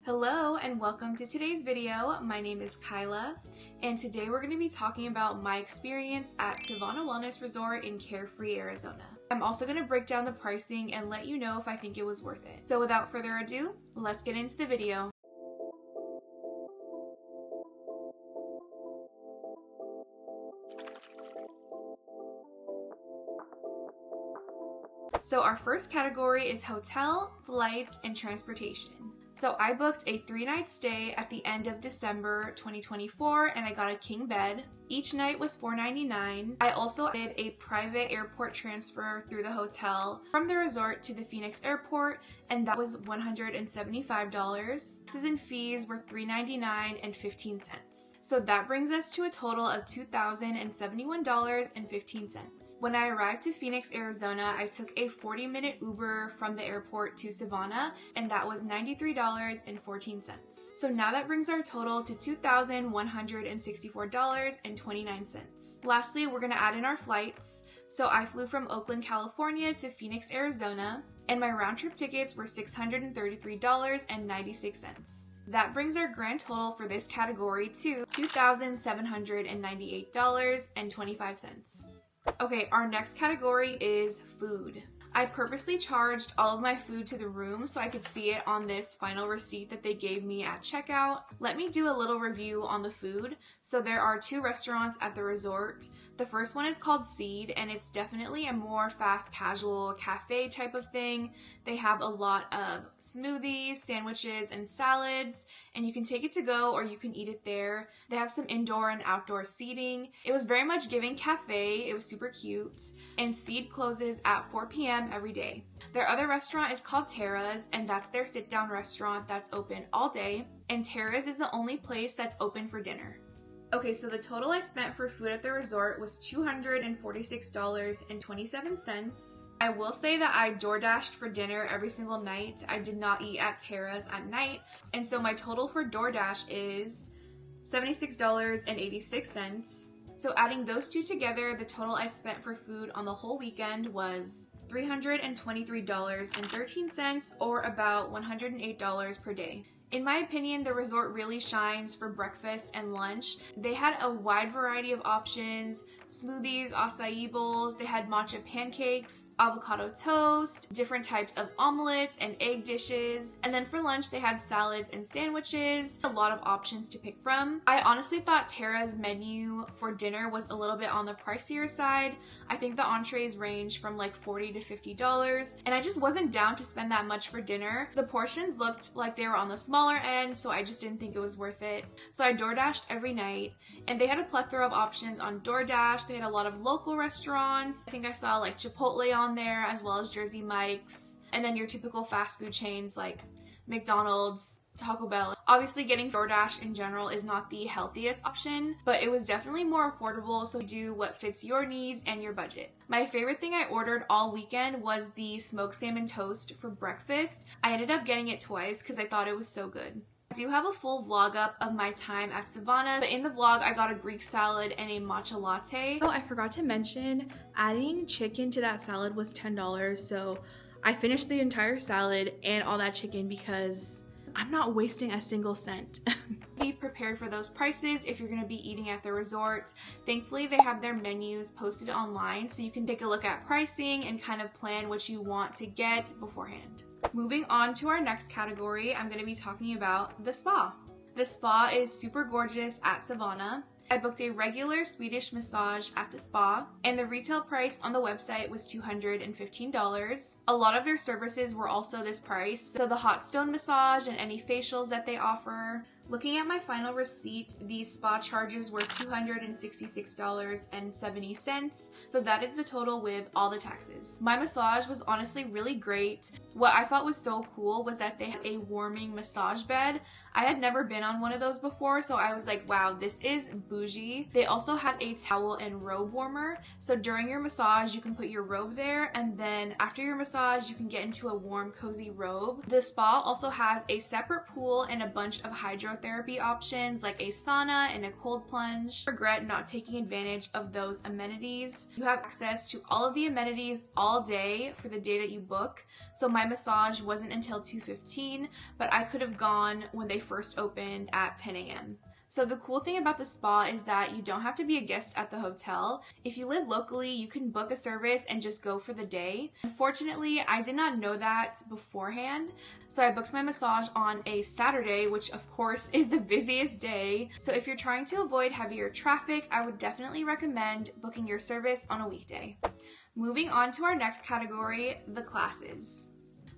Hello and welcome to today's video. My name is Kyla and today we're going to be talking about my experience at Civana Wellness Resort in Carefree, Arizona. I'm also going to break down the pricing and let you know if I think it was worth it. So without further ado, let's get into the video. So our first category is hotel, flights, and transportation. So I booked a 3-night stay at the end of December 2024 and I got a king bed. Each night was $4.99. I also did a private airport transfer through the hotel from the resort to the Phoenix airport and that was $175. Taxes and fees were $3.99 and 15 cents. So that brings us to a total of $2,071.15. When I arrived to Phoenix, Arizona, I took a 40-minute Uber from the airport to Civana and that was $93.14. So now that brings our total to $2,164.29. Lastly, we're going to add in our flights. So I flew from Oakland, California to Phoenix, Arizona, and my round trip tickets were $633.96. That brings our grand total for this category to $2,798.25. Okay, our next category is food. I purposely charged all of my food to the room so I could see it on this final receipt that they gave me at checkout. Let me do a little review on the food. So there are 2 restaurants at the resort. The first one is called Seed and it's definitely a more fast casual cafe type of thing. They have a lot of smoothies, sandwiches, and salads, and you can take it to go or you can eat it there. They have some indoor and outdoor seating. It was very much giving cafe. It was super cute. And Seed closes at 4 p.m. every day. Their other restaurant is called Tara's and that's their sit-down restaurant that's open all day. And Tara's is the only place that's open for dinner. Okay, so the total I spent for food at the resort was $246.27. I will say that I DoorDashed for dinner every single night. I did not eat at Tara's at night, and so my total for DoorDash is $76.86. So adding those two together, the total I spent for food on the whole weekend was $323.13 or about $108 per day. In my opinion, the resort really shines for breakfast and lunch. They had a wide variety of options, smoothies, acai bowls, they had matcha pancakes, avocado toast, different types of omelets and egg dishes, and then for lunch they had salads and sandwiches, a lot of options to pick from. I honestly thought Tara's menu for dinner was a little bit on the pricier side. I think the entrees range from like $40 to $50, and I just wasn't down to spend that much for dinner. The portions looked like they were on the smaller end, so I just didn't think it was worth it. So I DoorDashed every night, and they had a plethora of options on DoorDash. They had a lot of local restaurants. I think I saw like Chipotle on there as well as Jersey Mike's, and then your typical fast food chains like McDonald's, Taco Bell. Obviously getting DoorDash in general is not the healthiest option, but it was definitely more affordable, so do what fits your needs and your budget. My favorite thing I ordered all weekend was the smoked salmon toast for breakfast. I ended up getting it twice because I thought it was so good. I do have a full vlog up of my time at Civana, but in the vlog I got a Greek salad and a matcha latte. Oh, I forgot to mention, adding chicken to that salad was $10, so I finished the entire salad and all that chicken because I'm not wasting a single cent. Be prepared for those prices if you're going to be eating at the resort. Thankfully, they have their menus posted online so you can take a look at pricing and kind of plan what you want to get beforehand. Moving on to our next category, I'm going to be talking about the spa. The spa is super gorgeous at Civana. I booked a regular Swedish massage at the spa, and the retail price on the website was $215. A lot of their services were also this price, so the hot stone massage and any facials that they offer. Looking at my final receipt, these spa charges were $266.70, so that is the total with all the taxes. My massage was honestly really great. What I thought was so cool was that they had a warming massage bed. I had never been on one of those before, so I was like, wow, this is bougie. bougie. They also had a towel and robe warmer. So during your massage, you can put your robe there, and then after your massage, you can get into a warm, cozy robe. The spa also has a separate pool and a bunch of hydrotherapy options like a sauna and a cold plunge. I regret not taking advantage of those amenities. You have access to all of the amenities all day for the day that you book. So my massage wasn't until 2:15, but I could have gone when they first opened at 10 a.m. So the cool thing about the spa is that you don't have to be a guest at the hotel. If you live locally, you can book a service and just go for the day. Unfortunately, I did not know that beforehand, so I booked my massage on a Saturday, which of course is the busiest day. So if you're trying to avoid heavier traffic, I would definitely recommend booking your service on a weekday. Moving on to our next category, the classes.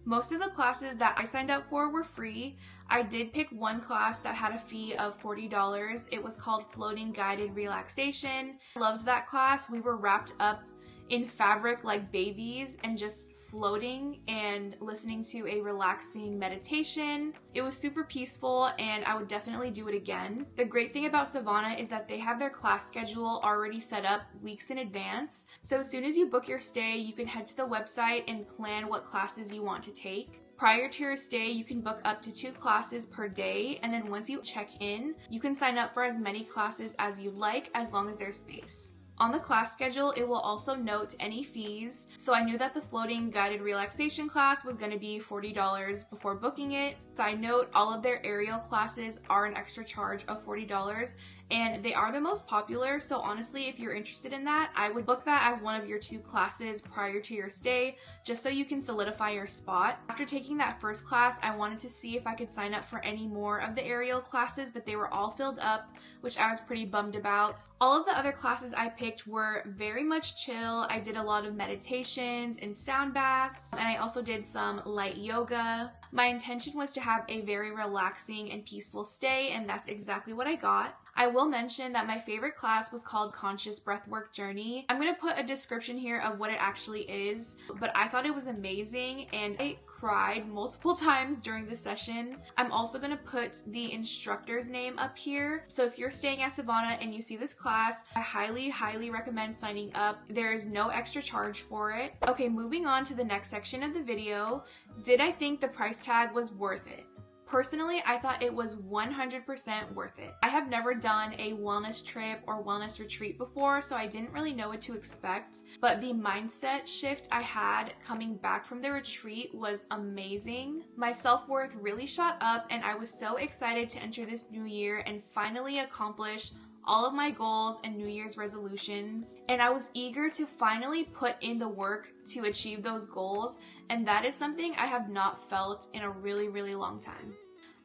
Most of the classes that I signed up for were free. I did pick one class that had a fee of $40. It was called Floating Guided Relaxation. I loved that class. We were wrapped up in fabric like babies and just floating and listening to a relaxing meditation. It was super peaceful and I would definitely do it again. The great thing about Civana is that they have their class schedule already set up weeks in advance. So as soon as you book your stay, you can head to the website and plan what classes you want to take. Prior to your stay, you can book up to 2 classes per day, and then once you check in, you can sign up for as many classes as you like as long as there's space. On the class schedule, it will also note any fees, so I knew that the floating guided relaxation class was going to be $40 before booking it. Side note, all of their aerial classes are an extra charge of $40, and they are the most popular, so honestly, if you're interested in that, I would book that as one of your 2 classes prior to your stay, just so you can solidify your spot. After taking that first class, I wanted to see if I could sign up for any more of the aerial classes, but they were all filled up, which I was pretty bummed about. All of the other classes I picked were very much chill. I did a lot of meditations and sound baths, and I also did some light yoga. My intention was to have a very relaxing and peaceful stay, and that's exactly what I got. I will mention that my favorite class was called Conscious Breathwork Journey. I'm going to put a description here of what it actually is, but I thought it was amazing and I cried multiple times during the session. I'm also going to put the instructor's name up here. So if you're staying at Civana and you see this class, I highly recommend signing up. There is no extra charge for it. Okay, moving on to the next section of the video. Did I think the price tag was worth it? Personally, I thought it was 100% worth it. I have never done a wellness trip or wellness retreat before, so I didn't really know what to expect, but the mindset shift I had coming back from the retreat was amazing. My self-worth really shot up, and I was so excited to enter this new year and finally accomplish all of my goals and New Year's resolutions, and I was eager to finally put in the work to achieve those goals, and that is something I have not felt in a really long time.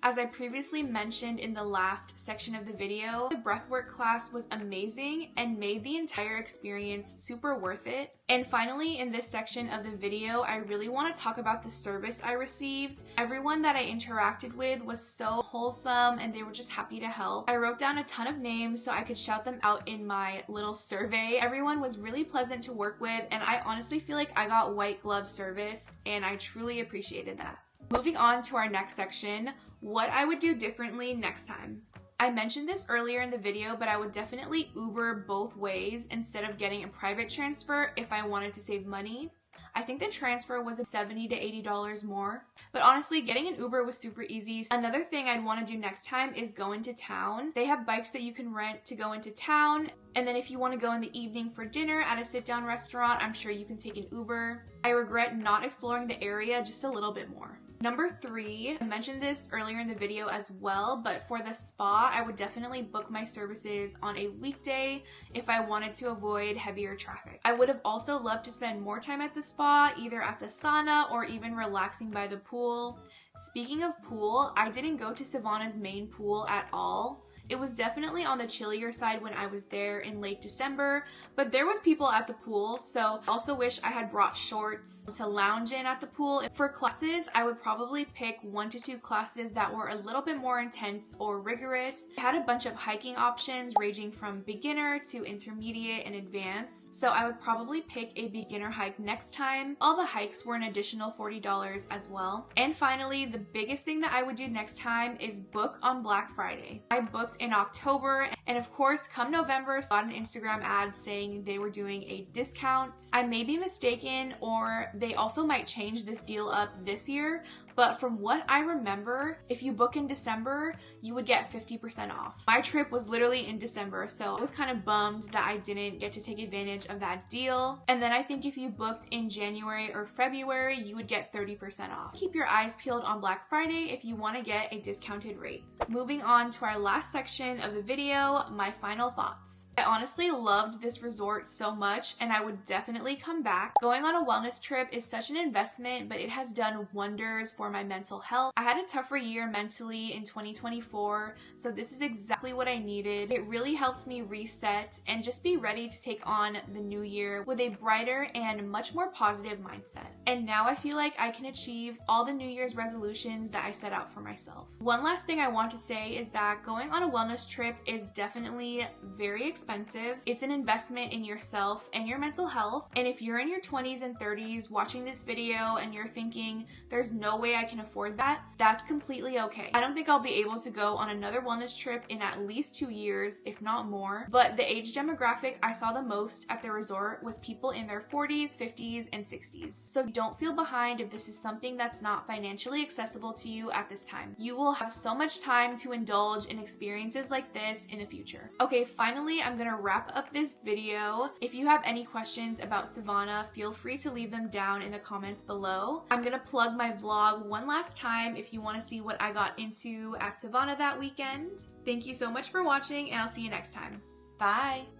As I previously mentioned in the last section of the video, the breathwork class was amazing and made the entire experience super worth it. And finally, in this section of the video, I really want to talk about the service I received. Everyone that I interacted with was so wholesome and they were just happy to help. I wrote down a ton of names so I could shout them out in my little survey. Everyone was really pleasant to work with, and I honestly feel like I got white glove service, and I truly appreciated that. Moving on to our next section, what I would do differently next time. I mentioned this earlier in the video, but I would definitely Uber both ways instead of getting a private transfer if I wanted to save money. I think the transfer was $70 to $80 more, but honestly, getting an Uber was super easy. Another thing I'd want to do next time is go into town. They have bikes that you can rent to go into town, and then if you want to go in the evening for dinner at a sit-down restaurant, I'm sure you can take an Uber. I regret not exploring the area just a little bit more. Number 3, I mentioned this earlier in the video as well, but for the spa, I would definitely book my services on a weekday if I wanted to avoid heavier traffic. I would have also loved to spend more time at the spa, either at the sauna or even relaxing by the pool. Speaking of pool, I didn't go to Civana's main pool at all. It was definitely on the chillier side when I was there in late December, but there was people at the pool, so I also wish I had brought shorts to lounge in at the pool. For classes, I would probably pick 1 to 2 classes that were a little bit more intense or rigorous. I had a bunch of hiking options ranging from beginner to intermediate and advanced, so I would probably pick a beginner hike next time. All the hikes were an additional $40 as well. And finally, the biggest thing that I would do next time is book on Black Friday. I booked booked in October, and of course, come November, I got an Instagram ad saying they were doing a discount. I may be mistaken, or they also might change this deal up this year, but from what I remember, if you book in December, you would get 50% off. My trip was literally in December, so I was kind of bummed that I didn't get to take advantage of that deal. And then I think if you booked in January or February, you would get 30% off. Keep your eyes peeled on Black Friday if you want to get a discounted rate. Moving on to our last section of the video, my final thoughts. I honestly loved this resort so much, and I would definitely come back. Going on a wellness trip is such an investment, but it has done wonders for my mental health. I had a tougher year mentally in 2024, so this is exactly what I needed. It really helped me reset and just be ready to take on the new year with a brighter and much more positive mindset. And now I feel like I can achieve all the New Year's resolutions that I set out for myself. One last thing I want to say is that going on a wellness trip is definitely very expensive. It's an investment in yourself and your mental health. And if you're in your 20s and 30s watching this video and you're thinking, there's no way I can afford that, that's completely okay. I don't think I'll be able to go on another wellness trip in at least 2 years, if not more. But the age demographic I saw the most at the resort was people in their 40s, 50s, and 60s. So don't feel behind if this is something that's not financially accessible to you at this time. You will have so much time to indulge in experiences like this in the future. Okay, finally, I'm gonna wrap up this video. If you have any questions about Civana, feel free to leave them down in the comments below. I'm gonna plug my vlog one last time if you want to see what I got into at Civana that weekend. Thank you so much for watching, and I'll see you next time. Bye!